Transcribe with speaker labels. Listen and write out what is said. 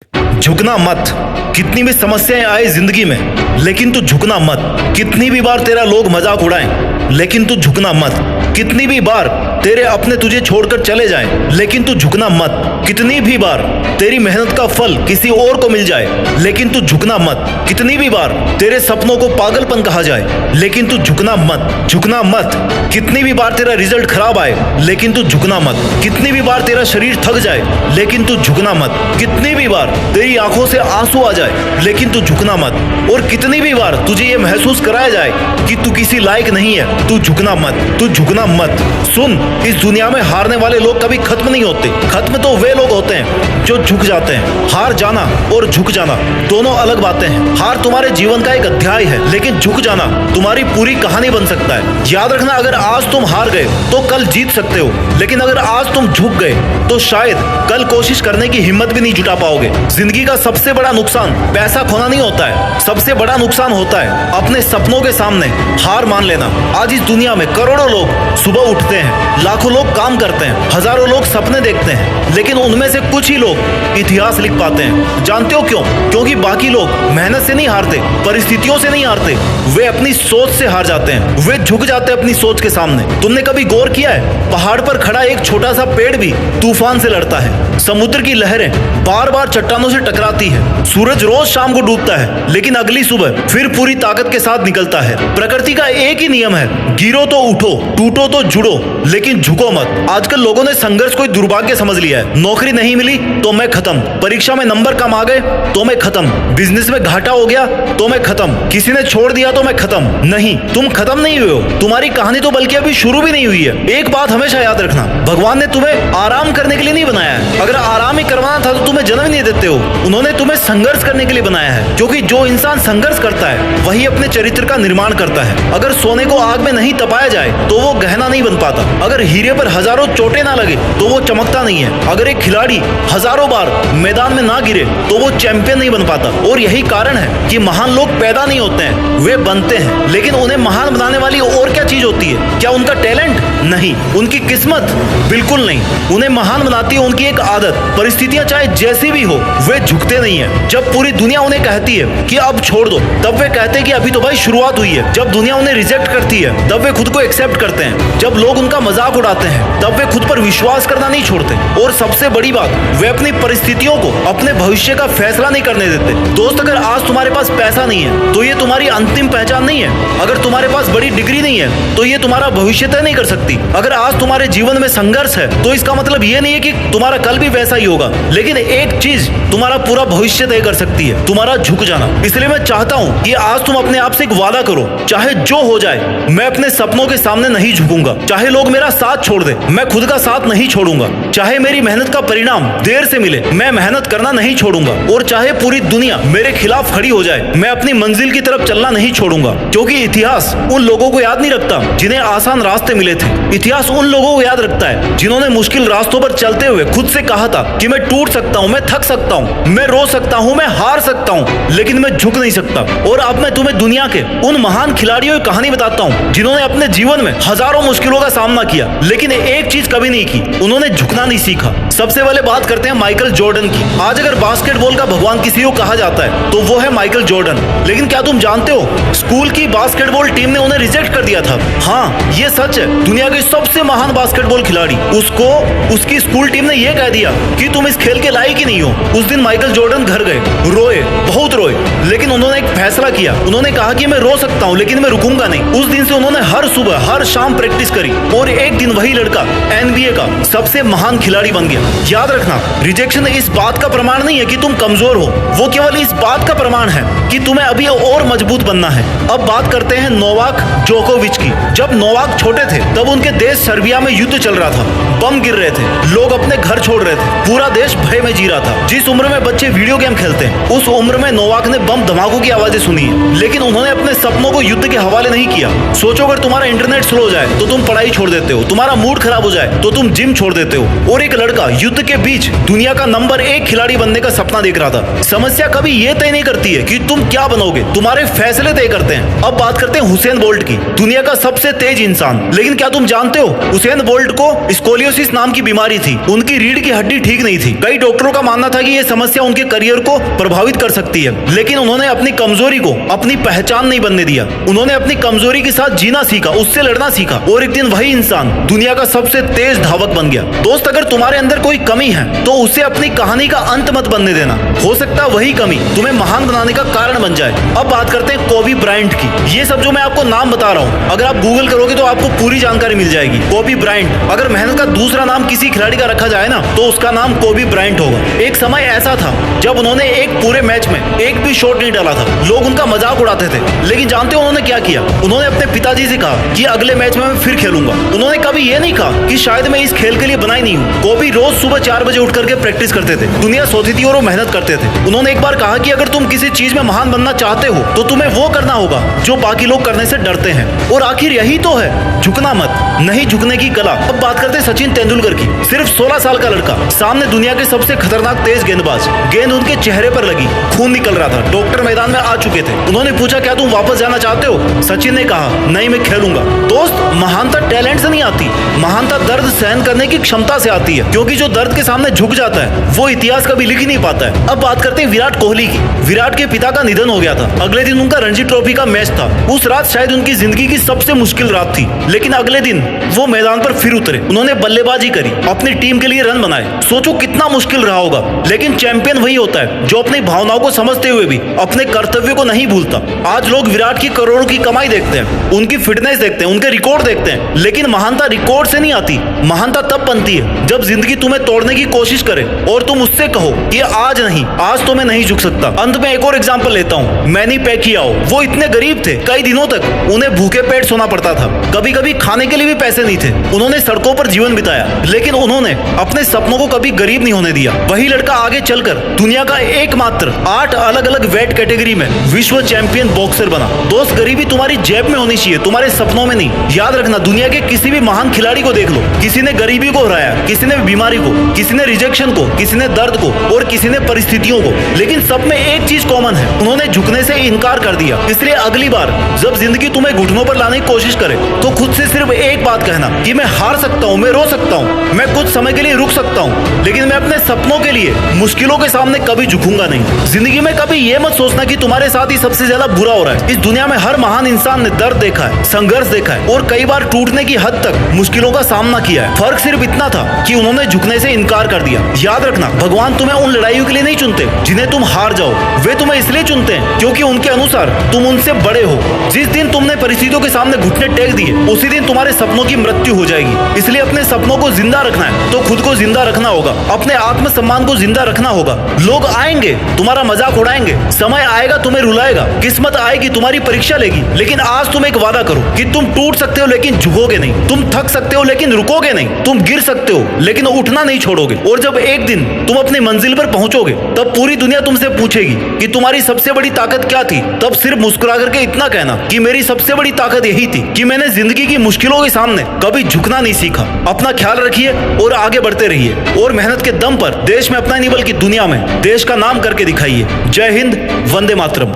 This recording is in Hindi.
Speaker 1: झुकना मत। कितनी भी समस्याएं आए जिंदगी में, लेकिन तू झुकना मत। कितनी भी बार तेरा लोग मजाक उड़ाएं, लेकिन तू झुकना मत। कितनी भी बार तेरे अपने तुझे छोड़कर चले जाएं, लेकिन तू झुकना मत। कितनी भी बार तेरी मेहनत का फल किसी और को मिल जाए, लेकिन तू झुकना मत। कितनी भी बार तेरे सपनों को पागलपन कहा जाए, लेकिन तू झुकना मत। झुकना मत। कितनी भी बार तेरा रिजल्ट खराब आए, लेकिन तू झुकना मत। कितनी भी बार तेरा शरीर थक जाए, लेकिन तू झुकना मत। कितनी भी बार तेरी आंखों से आंसू आ जाए, लेकिन तू झुकना मत। और कितनी भी बार तुझे ये महसूस कराया जाए कि तू किसी लायक नहीं है, तू झुकना मत। तू झुकना मत। सुन, इस दुनिया में हारने वाले लोग कभी खत्म नहीं होते। खत्म तो वे लोग होते हैं जो झुक जाते हैं। हार जाना और झुक जाना दोनों अलग बातें हैं। हार तुम्हारे जीवन का एक अध्याय है, लेकिन झुक जाना तुम्हारी पूरी कहानी बन सकता है। याद रखना, अगर आज तुम हार गए तो कल जीत सकते हो, लेकिन अगर आज तुम झुक गए तो शायद कल कोशिश करने की हिम्मत भी नहीं जुटा पाओगे। जिंदगी का सबसे बड़ा नुकसान पैसा खोना नहीं होता है, सबसे बड़ा नुकसान होता है अपने सपनों के सामने हार मान लेना। आज इस दुनिया में करोड़ों लोग सुबह उठते हैं, लाखों लोग काम करते हैं, हजारों लोग सपने देखते हैं, लेकिन उनमें से कुछ ही लोग इतिहास लिख पाते हैं। जानते हो क्यों? क्योंकि बाकी लोग मेहनत से नहीं हारते, परिस्थितियों से नहीं हारते, वे अपनी सोच से हार जाते हैं। वे झुक जाते हैं अपनी सोच के सामने। तुमने कभी गौर किया है, पहाड़ पर खड़ा एक छोटा सा पेड़ भी तूफान से लड़ता है। समुद्र की लहरें बार बार चट्टानों से टकराती है। सूरज रोज शाम को डूबता है, लेकिन अगली सुबह फिर पूरी ताकत के साथ निकलता है। प्रकृति का एक ही नियम है, गिरो तो उठो, टूटो तो जुड़ो, लेकिन झुको मत। आजकल लोगों ने संघर्ष को दुर्भाग्य समझ लिया है। नौकरी नहीं मिली तो मैं खत्म, परीक्षा में नंबर कम आ गए तो मैं खत्म, बिजनेस में घाटा हो गया तो मैं खत्म, किसी ने छोड़ दिया तो मैं खत्म। नहीं, तुम खत्म नहीं हुए हो। तुम्हारी कहानी तो बल्कि अभी शुरू भी नहीं हुई है। एक बात हमेशा याद रखना, भगवान ने तुम्हें आराम करने के लिए नहीं बनाया है। अगर आराम ही करवाना था तो तुम्हें जन्म ही नहीं देते हो। उन्होंने तुम्हें संघर्ष करने के लिए बनाया है, क्योंकि जो इंसान संघर्ष करता है वही अपने चरित्र का निर्माण करता है। अगर सोने को आग में नहीं तपाया जाए तो वो गहना नहीं बन पाता। अगर हीरे पर हजारों चोटें ना लगे तो वो चमकता नहीं है। अगर एक खिलाड़ी हजारों बार मैदान में ना गिरे तो वो चैंपियन नहीं बन पाता। और यही कारण है कि महान लोग पैदा नहीं होते हैं, वे बनते हैं। लेकिन उन्हें महान बनाने वाली और क्या चीज होती है? क्या उनका टैलेंट? नहीं। उनकी किस्मत? बिल्कुल नहीं। उन्हें महान बनाती है उनकी एक आदत। परिस्थितियां चाहे जैसी भी हो, वे झुकते नहीं है। जब पूरी दुनिया उन्हें कहती है कि अब छोड़ दो, तब वे कहते हैं कि अभी तो भाई शुरुआत हुई है। जब दुनिया उन्हें रिजेक्ट करती है, तब वे खुद को एक्सेप्ट करते हैं। जब लोग उनका मजाक उड़ाते हैं, तब वे खुद पर विश्वास करना नहीं छोड़ते। और सबसे बड़ी बात, वे अपनी परिस्थितियों को अपने भविष्य का फैसला नहीं करने देते। दोस्त, अगर आज तुम्हारे पास पैसा नहीं है तो ये तुम्हारी अंतिम पहचान नहीं है। अगर तुम्हारे पास बड़ी डिग्री नहीं है तो ये तुम्हारा भविष्य तय नहीं कर सकती। अगर आज तुम्हारे जीवन में संघर्ष है तो इसका मतलब ये नहीं है कि तुम्हारा कल भी वैसा ही होगा। लेकिन एक चीज तुम्हारा पूरा भविष्य तय कर सकती है, तुम्हारा झुक जाना। इसलिए मैं चाहता हूँ कि आज तुम अपने आप से एक वादा करो, चाहे जो हो जाए मैं अपने सपनों के सामने नहीं झुकूंगा। चाहे लोग मेरा साथ छोड़ दे, मैं खुद का साथ नहीं छोड़ूंगा। चाहे मेरी मेहनत का परिणाम देर से मिले, मैं मेहनत करना नहीं छोड़ूंगा। और चाहे पूरी दुनिया मेरे खिलाफ खड़ी हो जाए, मैं अपनी मंजिल की तरफ चलना नहीं छोड़ूंगा। क्योंकि इतिहास उन लोगों को याद नहीं रखता जिन्हें आसान रास्ते मिले थे। इतिहास उन लोगों को याद रखता है जिन्होंने मुश्किल रास्तों पर चलते हुए खुद से कहा था कि मैं टूट सकता हूँ, मैं थक सकता हूँ, मैं रो सकता हूँ, मैं हार सकता हूँ, लेकिन मैं झुक नहीं सकता। और अब मैं तुम्हें दुनिया के उन महान खिलाड़ियों की कहानी बताता हूँ जिन्होंने अपने जीवन में हजारों मुश्किलों का सामना किया, लेकिन एक चीज कभी नहीं की, उन्होंने झुकना नहीं सीखा। सबसे पहले बात करते हैं माइकल जॉर्डन की। आज अगर बास्केटबॉल का भगवान किसी को कहा जाता है तो वो है माइकल जॉर्डन। लेकिन क्या तुम जानते हो, स्कूल की बास्केटबॉल टीम ने उन्हें रिजेक्ट कर दिया था। हाँ, ये सच है। दुनिया के सबसे महान बास्केटबॉल खिलाड़ी, उसको उसकी स्कूल टीम ने यह कह दिया कि तुम इस खेल के लायक ही नहीं हो। उस दिन माइकल जॉर्डन घर गए, रोए, बहुत रोए, लेकिन उन्होंने एक फैसला किया। उन्होंने कहा कि मैं रो सकता हूँ लेकिन मैं रुकूंगा नहीं। उस दिन से उन्होंने हर सुबह हर शाम प्रैक्टिस करी और एक दिन वही लड़का NBA का सबसे महान खिलाड़ी बन गया। याद रखना, रिजेक्शन इस बात का प्रमाण नहीं है कि तुम कमजोर हो, वो केवल इस बात का प्रमाण है कि तुम्हें अभी और मजबूत बनना है। अब बात करते हैं नोवाक जोकोविच की। जब नोवाक छोटे थे तब उनके देश सर्बिया में युद्ध चल रहा था, बम गिर रहे थे, लोग अपने घर छोड़ रहे थे, पूरा देश भय में जी रहा था। जिस उम्र में बच्चे वीडियो गेम खेलते हैं, उस उम्र में नोवाक ने बम धमाकों की आवाजें सुनी है, लेकिन उन्होंने अपने सपनों को युद्ध के हवाले नहीं किया। सोचो, अगर तुम्हारा इंटरनेट स्लो हो जाए तो तुम पढ़ाई छोड़ देते हो, हो, तुम्हारा मूड खराब हो जाए तो तुम जिम छोड़ देते हो। और एक लड़का युद्ध के बीच दुनिया का नंबर 1 खिलाड़ी बनने का सपना देख रहा था। समस्या कभी ये तय नहीं करती है कि तुम क्या बनोगे, तुम्हारे फैसले तय करते हैं। अब बात करते हैं हुसैन बोल्ट की, दुनिया का सबसे तेज इंसान। लेकिन क्या तुम जानते हो, हुसैन बोल्ट को स्कोलियोसिस नाम की बीमारी थी। उनकी रीढ़ की हड्डी ठीक नहीं थी। कई डॉक्टरों का मानना था कि यह समस्या उनके करियर को प्रभावित कर सकती है, लेकिन उन्होंने अपनी कमजोरी को अपनी पहचान नहीं बनने दिया। उन्होंने अपनी कमजोरी के साथ जीना सीखा, उससे लड़ना सीखा, और एक दिन वही इंसान दुनिया का सबसे तेज धावक बन गया। दोस्त, अगर तुम्हारे अंदर कोई कमी है तो उसे अपनी कहानी का अंत मत बनने देना। हो सकता है वही कमी तुम्हें महान बनाने का कारण बन जाए। अब बात करते हैं कोबी ब्रायंट की। ये सब जो मैं आपको नाम बता रहा हूँ, अगर आप गूगल करोगे तो आपको पूरी जानकारी मिल जाएगी। कोबी ब्रायंट, अगर मेहनत का दूसरा नाम किसी खिलाड़ी का रखा जाए ना तो उसका नाम कोबी ब्रायंट होगा। एक समय ऐसा था जब उन्होंने एक पूरे मैच में एक भी शॉट नहीं डाला था। लोग उनका मजाक उड़ाते थे, लेकिन जानते हो उन्होंने क्या किया? उन्होंने अपने पिताजी से कहा कि अगले मैच में मैं फिर खेलूंगा। उन्होंने कभी ये नहीं कहा कि शायद मैं इस खेल के लिए बना ही नहीं हूँ। कोबी रोज सुबह 4 बजे उठ करके प्रैक्टिस करते थे। दुनिया सोती थी और वो मेहनत करते थे। उन्होंने एक बार कहा कि अगर तुम किसी चीज में महान बनना चाहते हो तो तुम्हें वो करना होगा जो बाकी लोग करने से डरते हैं। और आखिर यही तो है झुकना मत, नहीं झुकने की कला। अब बात करते हैं सचिन तेंदुलकर की। सिर्फ 16 साल का लड़का, सामने दुनिया के सबसे खतरनाक तेज गेंदबाज। गेंद उनके चेहरे पर लगी, खून निकल रहा था। डॉक्टर मैदान में आ चुके थे। उन्होंने पूछा, क्या तुम वापस जाना चाहते हो? सचिन ने कहा, नहीं, मैं खेलूंगा। दोस्त, महानता टैलेंट से नहीं आती, महानता दर्द सहन करने की क्षमता से आती है। क्योंकि जो दर्द के सामने झुक जाता है वो इतिहास कभी लिख ही नहीं पाता है। अब बात करते हैं विराट कोहली की। विराट के पिता का निधन हो गया था। अगले दिन उनका रणजी ट्रॉफी का मैच था। उस रात शायद उनकी जिंदगी की सबसे मुश्किल रात थी। लेकिन अगले दिन वो मैदान पर फिर उतरे। उन्होंने बल्लेबाजी करी, अपनी टीम के लिए रन बनाए। सोचो कितना मुश्किल रहा होगा। लेकिन चैंपियन वही होता है जो अपनी भावनाओं को समझते हुए भी अपने कर्तव्य को नहीं भूलता। आज लोग विराट की करोड़ों की कमाई देखते हैं, उनकी फिटनेस देखते हैं, उनके रिकॉर्ड देखते हैं। लेकिन महानता रिकॉर्ड से नहीं आती। महानता तब बनती है जब जिंदगी तुम्हें तोड़ने की कोशिश करे और तुम उससे कहो कि आज नहीं, आज तो मैं नहीं झुक सकता। अंत में एक और एग्जांपल लेता हूँ, मैनी पैकियाओ। वो इतने गरीब थे, कई दिनों तक उन्हें भूखे पेट सोना पड़ता था। कभी कभी खाने के लिए भी पैसे नहीं थे। उन्होंने सड़कों पर जीवन बिताया, लेकिन उन्होंने अपने सपनों को कभी गरीब नहीं होने दिया। वही लड़का आगे चलकर दुनिया का एकमात्र 8 अलग अलग वेट कैटेगरी में विश्व चैंपियन बॉक्सर बना। दोस्त, गरीबी तुम्हारी जेब में होनी चाहिए, तुम्हारे सपनों में नहीं। याद रखना, दुनिया के किसी भी महान खिलाड़ी को देख लो, किसी ने गरीबी को हराया, किसी ने बीमारी को, किसी ने रिजेक्शन को, किसी ने दर्द को, और किसी ने परिस्थितियों को। लेकिन सब में एक चीज कॉमन है, उन्होंने झुकने से इनकार कर दिया। इसलिए अगली बार जब जिंदगी तुम्हें घुटनों पर लाने की कोशिश करे तो खुद से सिर्फ एक बात कहना कि मैं हार सकता हूँ, मैं रो सकता हूँ, मैं कुछ समय के लिए रुक सकता हूँ, लेकिन मैं अपने सपनों के लिए मुश्किलों के सामने कभी झुकूंगा नहीं। जिंदगी में कभी ये मत सोचना कि तुम्हारे साथ ही सबसे ज्यादा बुरा हो रहा है। इस दुनिया में हर महान इंसान ने दर्द देखा है, संघर्ष देखा है, और कई बार टूटने की हद तक मुश्किलों का सामना किया है। फर्क सिर्फ इतना था कि उन्होंने झुकने से इनकार कर दिया। याद रखना, भगवान तुम्हें उन लड़ाइयों के लिए नहीं चुनते जिन्हें तुम हार जाओ। वे तुम्हें इसलिए चुनते हैं क्योंकि उनके अनुसार तुम उनसे बड़े हो। जिस दिन तुमने परिस्थितियों के सामने घुटने टेक दिए, उसी दिन तुम्हारे सपनों की मृत्यु हो जाएगी। इसलिए अपने सपनों को जिंदा रखना है तो खुद को जिंदा रखना होगा, अपने आत्मसम्मान को जिंदा रखना होगा। लोग आएंगे, तुम्हारा मजाक उड़ाएंगे, समय आएगा तुम्हें रुलाएगा, किस्मत आएगी तुम्हारी परीक्षा लेगी। लेकिन आज तुम एक वादा करो कि तुम टूट सकते हो लेकिन झुकोगे नहीं, तुम थक सकते हो लेकिन रुकोगे नहीं, तुम गिर सकते हो लेकिन उठना नहीं छोड़ोगे। और जब एक दिन तुम अपनी मंजिल पर पहुंचोगे तब पूरी दुनिया तुमसे पूछेगी कि तुम्हारी सबसे बड़ी ताकत क्या थी। तब सिर्फ मुस्कुरा करके इतना कहना कि मेरी सबसे बड़ी ताकत यही थी कि मैंने जिंदगी की मुश्किलों के सामने कभी झुकना नहीं सीखा। अपना ख्याल रखिए और आगे बढ़ते रहिए, और मेहनत के दम पर देश में अपना नहीं बल्कि दुनिया में देश का नाम करके दिखाइए। जय हिंद, वंदे मातरम।